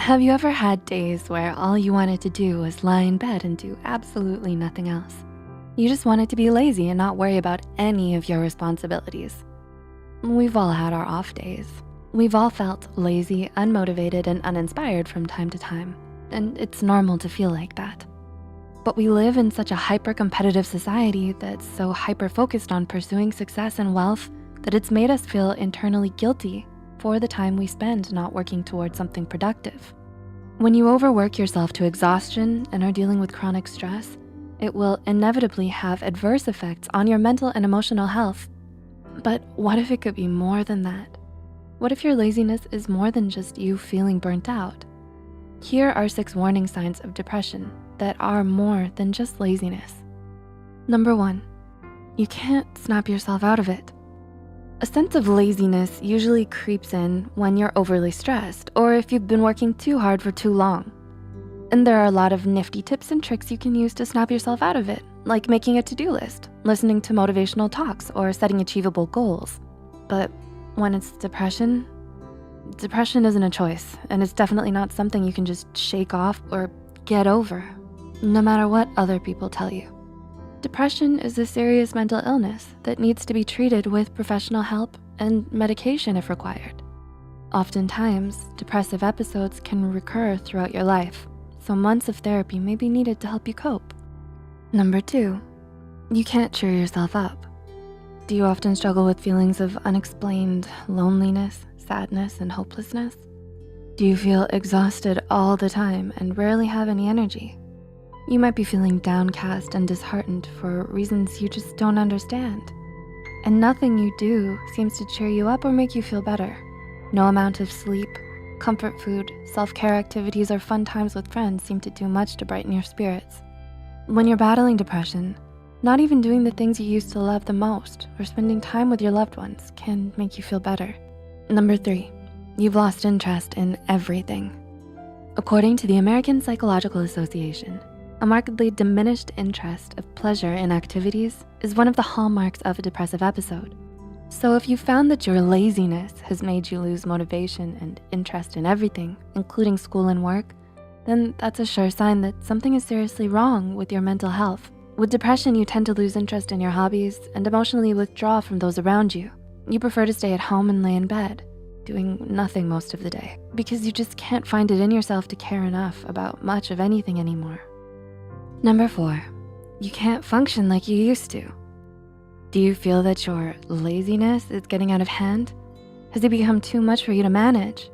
Have you ever had days where all you wanted to do was lie in bed and do absolutely nothing else? You just wanted to be lazy and not worry about any of your responsibilities. We've all had our off days. We've all felt lazy, unmotivated, and uninspired from time to time, and it's normal to feel like that. But we live in such a hyper-competitive society that's so hyper-focused on pursuing success and wealth that it's made us feel internally guilty for the time we spend not working towards something productive. When you overwork yourself to exhaustion and are dealing with chronic stress, it will inevitably have adverse effects on your mental and emotional health. But what if it could be more than that? What if your laziness is more than just you feeling burnt out? Here are 6 warning signs of depression that are more than just laziness. Number 1, you can't snap yourself out of it. A sense of laziness usually creeps in when you're overly stressed or if you've been working too hard for too long. And there are a lot of nifty tips and tricks you can use to snap yourself out of it, like making a to-do list, listening to motivational talks, or setting achievable goals. But when it's depression isn't a choice, and it's definitely not something you can just shake off or get over, no matter what other people tell you. Depression is a serious mental illness that needs to be treated with professional help and medication if required. Oftentimes, depressive episodes can recur throughout your life, so months of therapy may be needed to help you cope. Number 2, you can't cheer yourself up. Do you often struggle with feelings of unexplained loneliness, sadness, and hopelessness? Do you feel exhausted all the time and rarely have any energy? You might be feeling downcast and disheartened for reasons you just don't understand. And nothing you do seems to cheer you up or make you feel better. No amount of sleep, comfort food, self-care activities, or fun times with friends seem to do much to brighten your spirits. When you're battling depression, not even doing the things you used to love the most or spending time with your loved ones can make you feel better. Number 3, you've lost interest in everything. According to the American Psychological Association, a markedly diminished interest of pleasure in activities is one of the hallmarks of a depressive episode. So if you found that your laziness has made you lose motivation and interest in everything, including school and work, then that's a sure sign that something is seriously wrong with your mental health. With depression, you tend to lose interest in your hobbies and emotionally withdraw from those around you. You prefer to stay at home and lay in bed, doing nothing most of the day, because you just can't find it in yourself to care enough about much of anything anymore. Number 4, you can't function like you used to. Do you feel that your laziness is getting out of hand? Has it become too much for you to manage?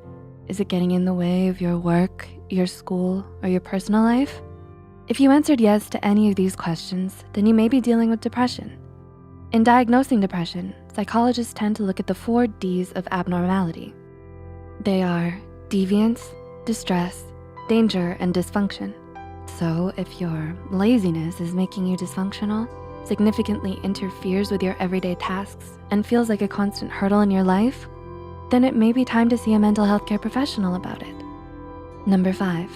Is it getting in the way of your work, your school, or your personal life? If you answered yes to any of these questions, then you may be dealing with depression. In diagnosing depression, psychologists tend to look at the 4 Ds of abnormality. They are deviance, distress, danger, and dysfunction. So if your laziness is making you dysfunctional, significantly interferes with your everyday tasks, and feels like a constant hurdle in your life, then it may be time to see a mental health care professional about it. Number 5,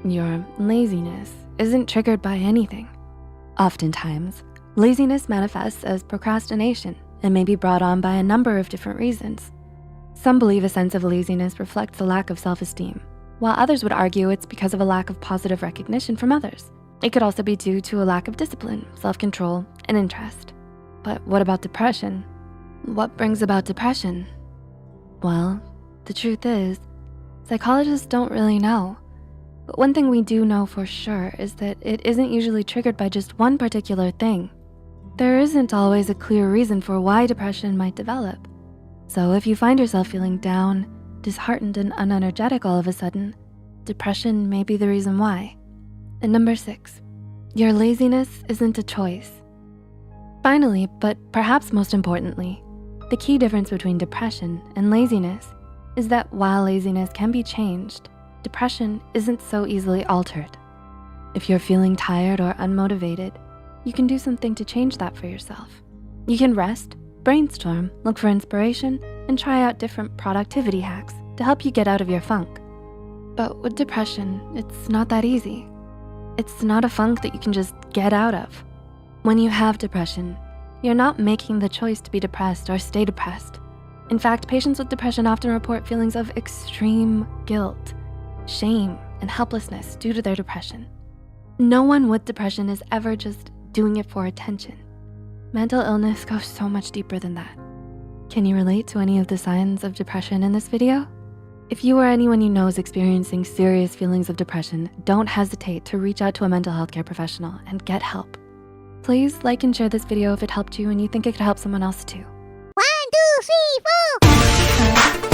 your laziness isn't triggered by anything. Oftentimes, laziness manifests as procrastination and may be brought on by a number of different reasons. Some believe a sense of laziness reflects a lack of self-esteem, while others would argue it's because of a lack of positive recognition from others. It could also be due to a lack of discipline, self-control, and interest. But what about depression? What brings about depression? Well, the truth is, psychologists don't really know. But one thing we do know for sure is that it isn't usually triggered by just one particular thing. There isn't always a clear reason for why depression might develop. So if you find yourself feeling down, disheartened, and unenergetic all of a sudden, depression may be the reason why. And number 6, your laziness isn't a choice. Finally, but perhaps most importantly, the key difference between depression and laziness is that while laziness can be changed, depression isn't so easily altered. If you're feeling tired or unmotivated, you can do something to change that for yourself. You can rest, brainstorm, look for inspiration, and try out different productivity hacks to help you get out of your funk. But with depression, it's not that easy. It's not a funk that you can just get out of. When you have depression, you're not making the choice to be depressed or stay depressed. In fact, patients with depression often report feelings of extreme guilt, shame, and helplessness due to their depression. No one with depression is ever just doing it for attention. Mental illness goes so much deeper than that. Can you relate to any of the signs of depression in this video? If you or anyone you know is experiencing serious feelings of depression, don't hesitate to reach out to a mental health care professional and get help. Please like and share this video if it helped you and you think it could help someone else too. 1, 2, 3, 4